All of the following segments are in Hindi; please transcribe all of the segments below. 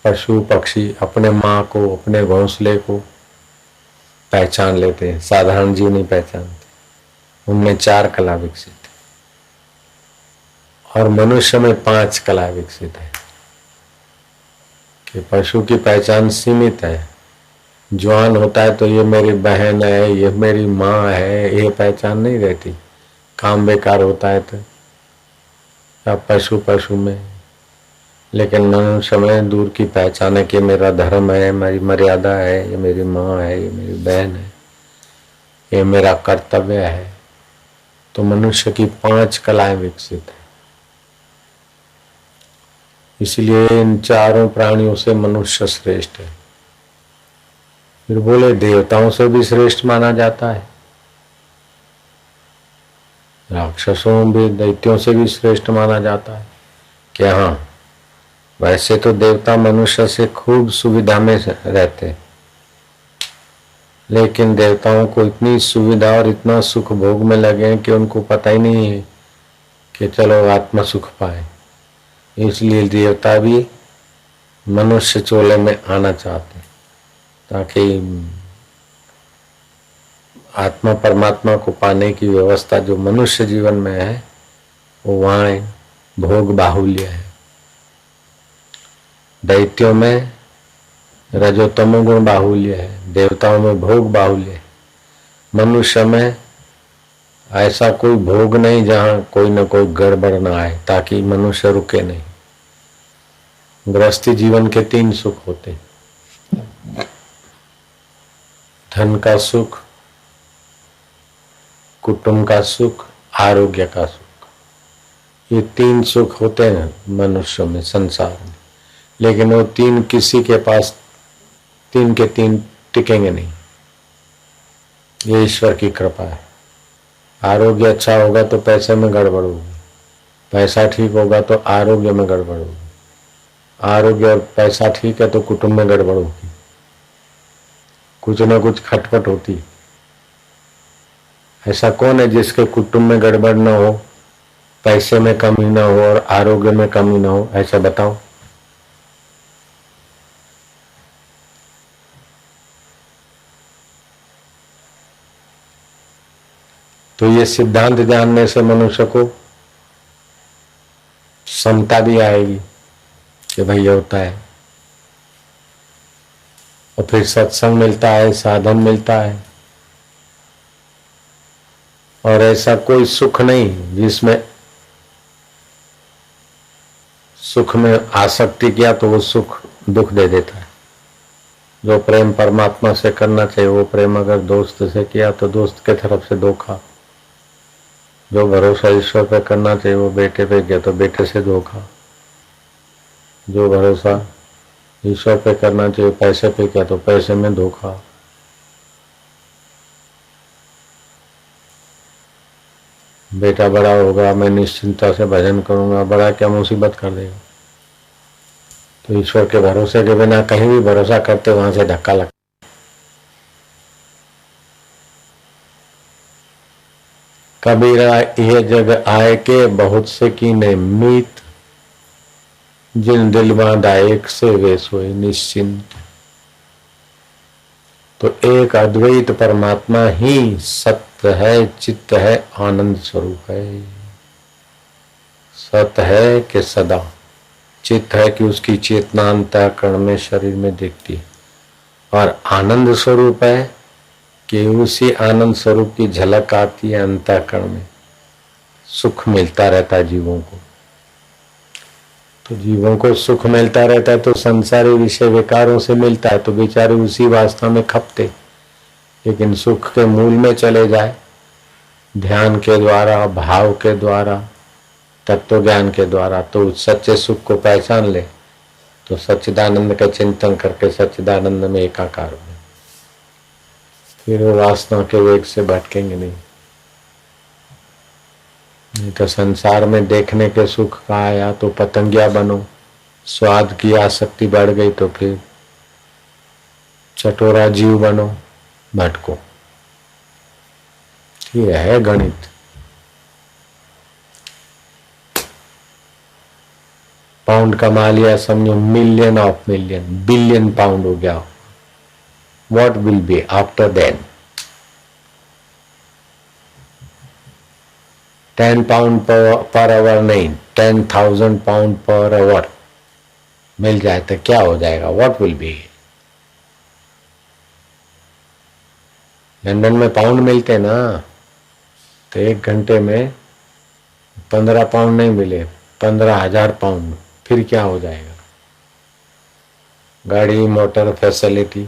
पशु पक्षी अपने माँ को, अपने घोंसले को पहचान लेते हैं, साधारण जीव नहीं पहचानते। उनमें 4 कला विकसित है और मनुष्य में 5 कला विकसित है। कि पशु की पहचान सीमित है, जवान होता है तो ये मेरी बहन है, ये मेरी माँ है, ये पहचान नहीं रहती। काम बेकार होता है तो अब पशु पशु में, लेकिन मनुष्य में दूर की पहचान है कि मेरा धर्म है, मेरी मर्यादा है, ये मेरी माँ है, ये मेरी बहन है, ये मेरा कर्तव्य है। तो मनुष्य की 5 कलाएं विकसित है। इसलिए इन चारों प्राणियों से मनुष्य श्रेष्ठ है। फिर बोले देवताओं से भी श्रेष्ठ माना जाता है, राक्षसों भी, दैत्यों से भी श्रेष्ठ माना जाता है। क्या? हाँ, वैसे तो देवता मनुष्य से खूब सुविधा में रहते हैं, लेकिन देवताओं को इतनी सुविधा और इतना सुख भोग में लगे हैं कि उनको पता ही नहीं है कि चलो आत्मा सुख पाए। इसलिए देवता भी मनुष्य चोले में आना चाहते हैं ताकि आत्मा परमात्मा को पाने की व्यवस्था जो मनुष्य जीवन में है वो वहाँ भोग बाहुल्य है। दैत्यों में रजोतमो गुण बाहुल्य है, देवताओं में भोग बाहुल्य है। मनुष्य में ऐसा कोई भोग नहीं जहाँ कोई न कोई गड़बड़ न आए, ताकि मनुष्य रुके नहीं। गृहस्थी जीवन के 3 सुख होते हैं, धन का सुख, कुटुंब का सुख, आरोग्य का सुख। ये 3 सुख होते हैं मनुष्य में, संसार में। लेकिन वो 3 किसी के पास 3 के 3 टिकेंगे नहीं। ये ईश्वर की कृपा है। आरोग्य अच्छा होगा तो पैसे में गड़बड़ होगी, पैसा ठीक होगा तो आरोग्य में गड़बड़ होगी, आरोग्य और पैसा ठीक है तो कुटुंब में गड़बड़ होगी, कुछ न कुछ खटपट होती। ऐसा कौन है जिसके कुटुंब में गड़बड़ न हो, पैसे में कमी न हो और आरोग्य में कमी न हो? ऐसा बताओ। तो ये सिद्धांत जानने से मनुष्य को समता भी आएगी कि भाई होता है, और फिर सत्संग मिलता है, साधन मिलता है। और ऐसा कोई सुख नहीं जिसमें सुख में आसक्ति किया तो वो सुख दुख दे देता है। जो प्रेम परमात्मा से करना चाहिए वो प्रेम अगर दोस्त से किया तो दोस्त के तरफ से धोखा। जो भरोसा ईश्वर पे करना चाहिए वो बेटे पे किया तो बेटे से धोखा। जो भरोसा ईश्वर पे करना चाहिए पैसे पे किया तो पैसे में धोखा। बेटा बड़ा होगा, मैं निश्चिंता से भजन करूंगा, बड़ा क्या मुसीबत कर देगा। तो ईश्वर के भरोसे के बिना कहीं भी भरोसा करते वहां से धक्का लगता। कबीरा ये जग आए के बहुत से कीने मीत, जिन दिल बांधा एक से वे सोए निश्चिंत। तो एक अद्वैत परमात्मा ही सत्य है, चित्त है, आनंद स्वरूप है। सत्य है कि सदा, चित्त है कि उसकी चेतना अंतःकरण में शरीर में दिखती है, और आनंद स्वरूप है कि उसी आनंद स्वरूप की झलक आती है अंतःकरण में। सुख मिलता रहता है जीवों को। तो जीवों को सुख मिलता रहता है तो संसारी विषय विकारों से मिलता है तो बेचारे उसी वासना में खपते। लेकिन सुख के मूल में चले जाए, ध्यान के द्वारा, भाव के द्वारा, तत्व ज्ञान के द्वारा, तो सच्चे सुख को पहचान ले तो सच्चिदानंद का चिंतन करके सच्चिदानंद में एकाकार हो, फिर वो वासना के वेग से भटकेंगे नहीं। नहीं तो संसार में देखने के सुख का आया तो पतंगिया बनो, स्वाद की आसक्ति बढ़ गई तो फिर चटोरा जीव बनो, भटको। ये है गणित। पाउंड कमा लिया, समझो million of million, billion pound हो गया, what will be after then? 10 pound per hour नहीं, 10,000 पाउंड पर आवर मिल जाए तो क्या हो जाएगा? What will B? लंदन में पाउंड मिलते ना, तो 1 घंटे में 15 पाउंड नहीं मिले, 15,000 पाउंड, फिर क्या हो जाएगा? गाड़ी, मोटर, फैसिलिटी,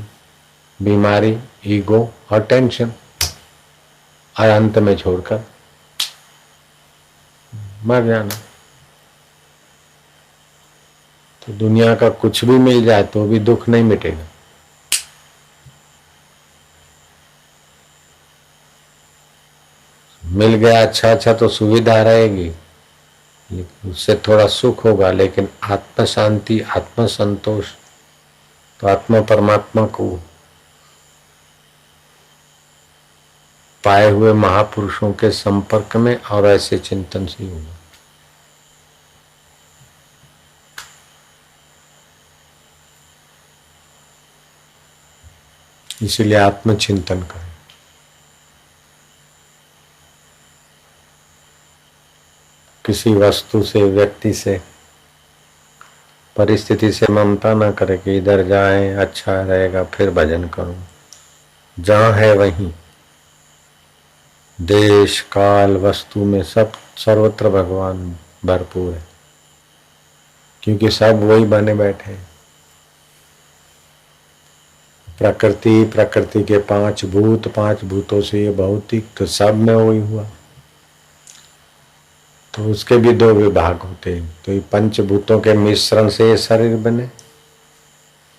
बीमारी, ईगो और टेंशन, और अंत में छोड़कर मर जाना। तो दुनिया का कुछ भी मिल जाए तो भी दुख नहीं मिटेगा। मिल गया अच्छा अच्छा तो सुविधा रहेगी, उससे थोड़ा सुख होगा, लेकिन आत्म शांति, आत्म संतोष तो आत्मा परमात्मा को पाए हुए महापुरुषों के संपर्क में और ऐसे चिंतन से होगा। इसीलिए आत्मचिंतन करें। किसी वस्तु से, व्यक्ति से, परिस्थिति से ममता न करे कि इधर जाए अच्छा रहेगा फिर भजन करूं। जहां है वहीं, देश काल वस्तु में सब सर्वत्र भगवान भरपूर है, क्योंकि सब वही बने बैठे हैं। प्रकृति, प्रकृति के 5 भूत, 5 भूतों से ये भौतिक, तो सब में वही हुआ। तो उसके भी 2 विभाग होते हैं। तो ये पंचभूतों के मिश्रण से ये शरीर बने,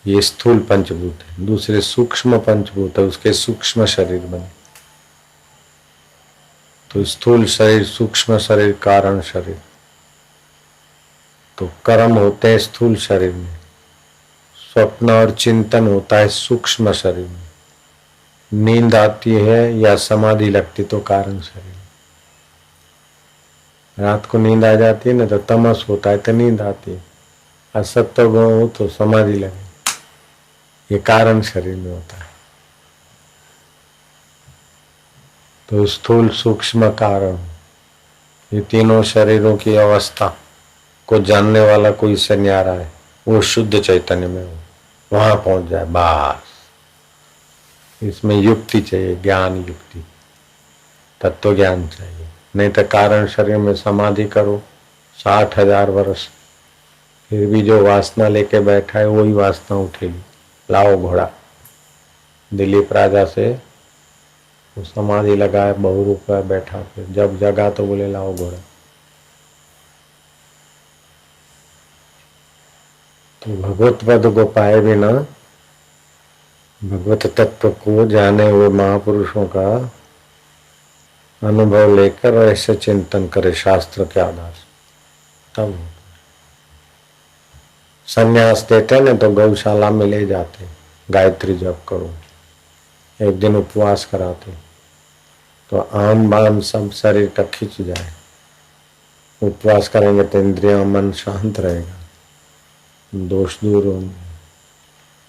ये स्थूल पंचभूत है। दूसरे सूक्ष्म पंचभूत है, उसके सूक्ष्म शरीर बने। तो स्थूल शरीर, सूक्ष्म शरीर, कारण शरीर। तो कर्म होते हैं स्थूल शरीर में, स्वप्न और चिंतन होता है सूक्ष्म शरीर में, नींद आती है या समाधि लगती तो कारण शरीर। रात को नींद आ जाती है ना तो तमस होता है तो नींद आती है, और सत्व गुण हो तो समाधि लगे, ये कारण शरीर में होता है। तो स्थूल, सूक्ष्म, कारण, ये तीनों शरीरों की अवस्था को जानने वाला कोई से न्यारा है, वो शुद्ध चैतन्य में हो, वहां पहुंच जाए बस। इसमें युक्ति चाहिए, ज्ञान युक्ति, तत्व ज्ञान चाहिए। नहीं तो कारण शरीर में समाधि करो 60,000 वर्ष, फिर भी जो वासना लेके बैठा है वही वासना उठेगी। लाओ घोड़ा, दिलीप राजा से वो समाधि लगाए, बहुरूप पर बैठा, फिर जब जगा तो बोले लाओ घोड़ा। तो भगवत पद को पाए बिना, भगवत तत्व को जाने हुए महापुरुषों का अनुभव लेकर ऐसे चिंतन करे शास्त्र के आधार से, तब संन्यास देते न तो गौशाला में ले जाते, गायत्री जप करो, एक दिन उपवास कराते तो आम बाम सब शरीर का खिंच जाए। उपवास करेंगे तो इंद्रिया मन शांत रहेगा, दोष दूर होंगे।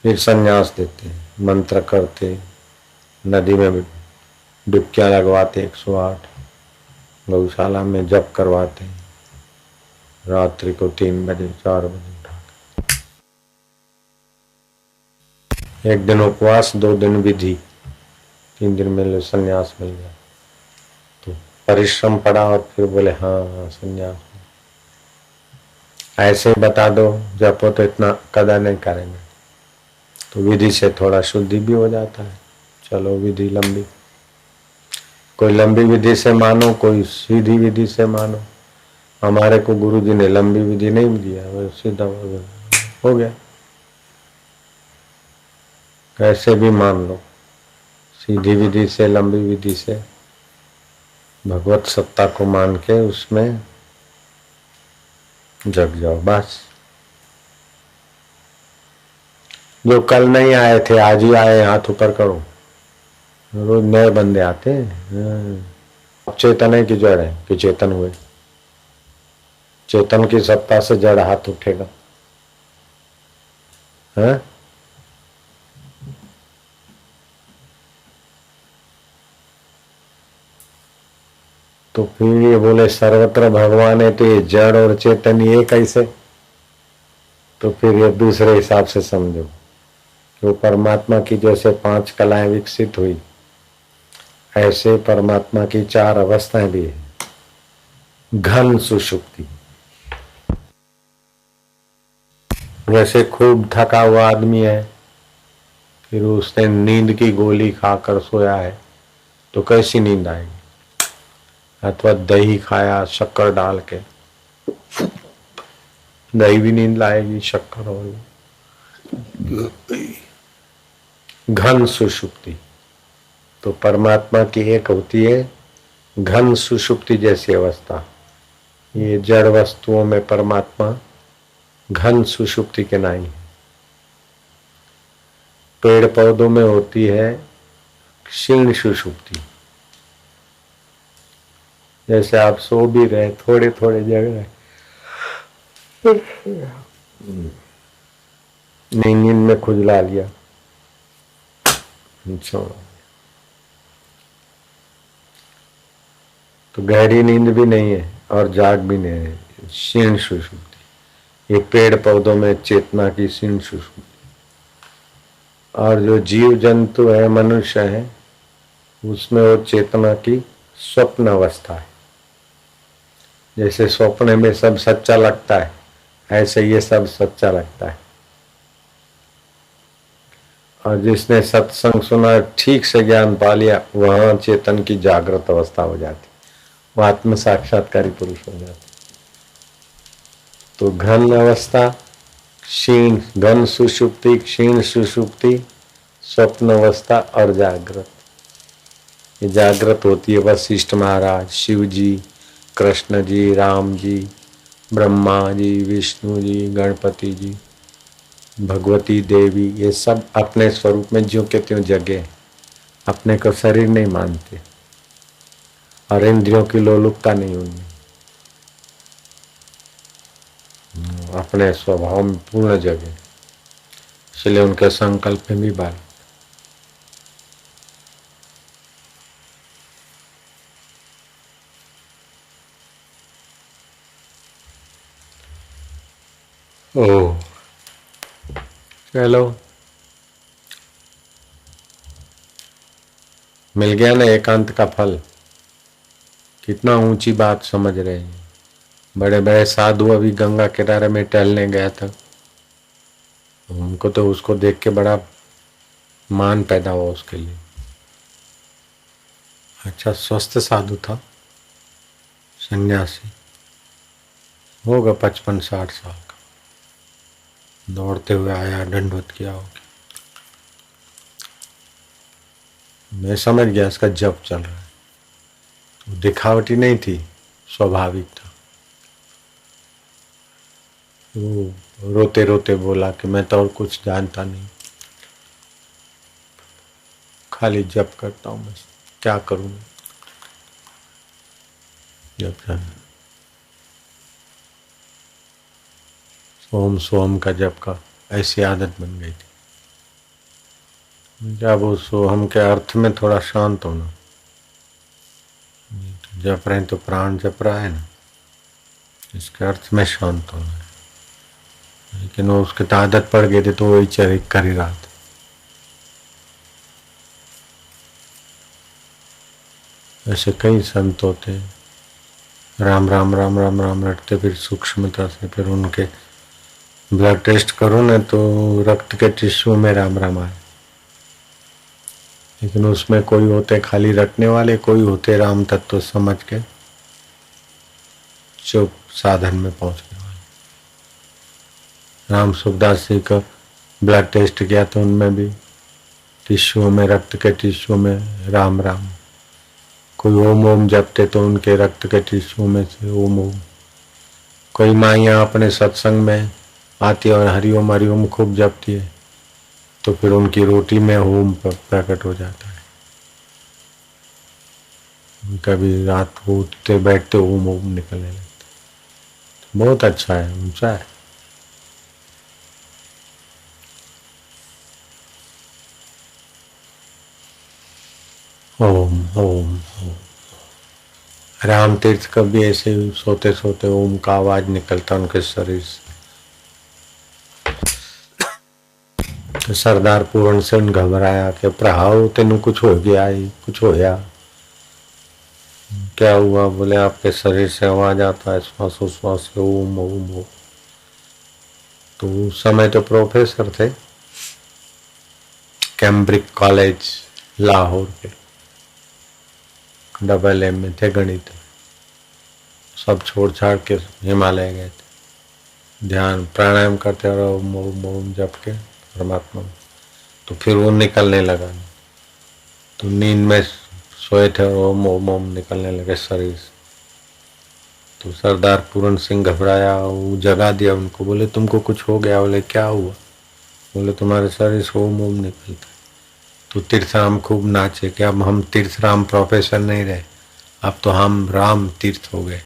फिर संन्यास देते, मंत्र करते, नदी में डुबकियां लगवाते 108, गौशाला में जप करवाते, रात्रि को 3 बजे 4 बजे उठा। एक दिन उपवास, 2 दिन विधि, 3 दिन में संन्यास मिल गया। तो परिश्रम पड़ा और फिर बोले हाँ संन्यास। ऐसे बता दो जपो तो इतना कदर नहीं करेंगे। तो विधि से थोड़ा शुद्धि भी हो जाता है। चलो विधि लंबी, कोई लंबी विधि से मानो, कोई सीधी विधि से मानो। हमारे को गुरु जी ने लंबी विधि नहीं दिया, वो सीधा हो गया। कैसे भी मान लो, सीधी विधि से, लंबी विधि से, भगवत सत्ता को मान के उसमें जग जाओ बस। जो कल नहीं आए थे आज ही आए, हाथ ऊपर करो। रोज नए बंदे आते हैं। अब चेतन है कि जड़ है कि चेतन हुए? चेतन की सत्ता से जड़ हाथ उठेगा? है? तो फिर ये बोले सर्वत्र भगवान है, तो ये जड़ और चेतन ये कैसे? तो फिर ये दूसरे हिसाब से समझो कि वो परमात्मा की जैसे 5 कलाएं विकसित हुई, ऐसे परमात्मा की 4 अवस्थाएं भी है। घन सुषुप्ति, वैसे खूब थका हुआ आदमी है, फिर उसने नींद की गोली खाकर सोया है, तो कैसी नींद आएगी? अथवा दही खाया शक्कर डाल के, दही भी नींद लाएगी, शक्कर और घन सुषुप्ति। तो परमात्मा की एक होती है घन सुषुप्ति जैसी अवस्था। ये जड़ वस्तुओं में परमात्मा घन सुषुप्ति के नाई है। पेड़ पौधों में होती है क्षीण सुषुप्ति। जैसे आप सो भी रहे, थोड़े थोड़े जग रहे, नींद में खुजला लिया, तो गहरी नींद भी नहीं है और जाग भी नहीं है, क्षीण सुषुप्ति। ये पेड़ पौधों में चेतना की क्षीण सुषुप्ति। और जो जीव जंतु है, मनुष्य है, उसमें वो चेतना की स्वप्न अवस्था है। जैसे स्वप्न में सब सच्चा लगता है, ऐसे ये सब सच्चा लगता है। और जिसने सत्संग सुना, ठीक से ज्ञान पा लिया, वहां चेतन की जागृत अवस्था हो जाती, वो आत्म साक्षात्कारी पुरुष हो जाता। तो घन अवस्था, क्षीण, घन सुषुप्ति, क्षीण सुषुप्ति, स्वप्न अवस्था और जागृत। ये जागृत होती है वशिष्ठ महाराज, शिव जी, कृष्ण जी, राम जी, ब्रह्मा जी, विष्णु जी, गणपति जी, भगवती देवी, ये सब अपने स्वरूप में ज्यों के त्यों जगे, अपने को शरीर नहीं मानते और इंद्रियों की लोलुपता नहीं उनमें, अपने स्वभाव में पूर्ण जगे। इसलिए उनके संकल्प में भी बाल। ओ चलो, मिल गया ना एकांत का फल। कितना ऊंची बात समझ रहे हैं। बड़े बड़े साधु अभी गंगा किनारे में टहलने गया था, हमको तो उसको देख के बड़ा मान पैदा हुआ उसके लिए। अच्छा स्वस्थ साधु था, सन्यासी होगा, 55-60 साल का। दौड़ते हुए आया, दंडवत किया होगा। मैं समझ गया इसका जप चल रहा है। तो दिखावटी नहीं थी, स्वाभाविक था। वो रोते रोते बोला कि मैं तो और कुछ जानता नहीं, खाली जप करता हूँ, बस क्या करूँ। जप सोम सोम का जप का ऐसी आदत बन गई थी। जब वो सोहम के अर्थ में थोड़ा शांत होना, जप रहे तो प्राण जप रहा है ना, इसके अर्थ में शांत होना है। लेकिन वो उसके आदत पड़ गई थी तो वही चरित कर ही रहा था। ऐसे कई संत होते हैं, राम राम राम राम राम रटते, फिर सूक्ष्मता से फिर उनके ब्लड टेस्ट करो ना तो रक्त के टिश्यू में राम राम आए। लेकिन उसमें कोई होते खाली रटने वाले, कोई होते राम तत्व समझ के चुप साधन में पहुंचने वाले। राम सुखदास जी का ब्लड टेस्ट किया तो उनमें भी टिश्यू में, रक्त के टिश्यू में राम राम। कोई ओम ओम जपते तो उनके रक्त के टिश्यू में से ओम ओम। कोई माइयाँ अपने सत्संग में आती और हरिओम हरिओम खूब जपती है तो फिर उनकी रोटी में ओम प्रकट हो जाता है। कभी रात को उठते बैठते ओम ओम निकलने लगता। बहुत अच्छा है, ऊंचा है। ओम ओम ओम। राम तीर्थ कभी ऐसे सोते सोते ओम का आवाज निकलता उनके शरीर से। तो सरदार पूर्ण सिंह घबराया कि प्रहाओ तेन कुछ हो गया ही, कुछ होया। क्या हुआ? बोले आपके शरीर से आवाज आता है श्वास उश्वास से ओम ओम ओम। तो उस समय तो प्रोफेसर थे कैम्ब्रिक कॉलेज लाहौर के, AA में थे गणित। सब छोड़ छाड़ के हिमालय गए थे, ध्यान प्राणायाम करते रहो ओम ओम ओम जप के परमात्मा। तो फिर वो निकलने लगा, तो नींद में सोए थे और ओम ओम ओम निकलने लगे शरीर से। तो सरदार पूरन सिंह घबराया, वो जगा दिया उनको। बोले तुमको कुछ हो गया? बोले क्या हुआ? बोले तुम्हारे शरीर से ओम ओम निकलता। तो तीर्थराम खूब नाचे कि अब हम तीर्थराम प्रोफेसर नहीं रहे, अब तो हम राम तीर्थ हो गए।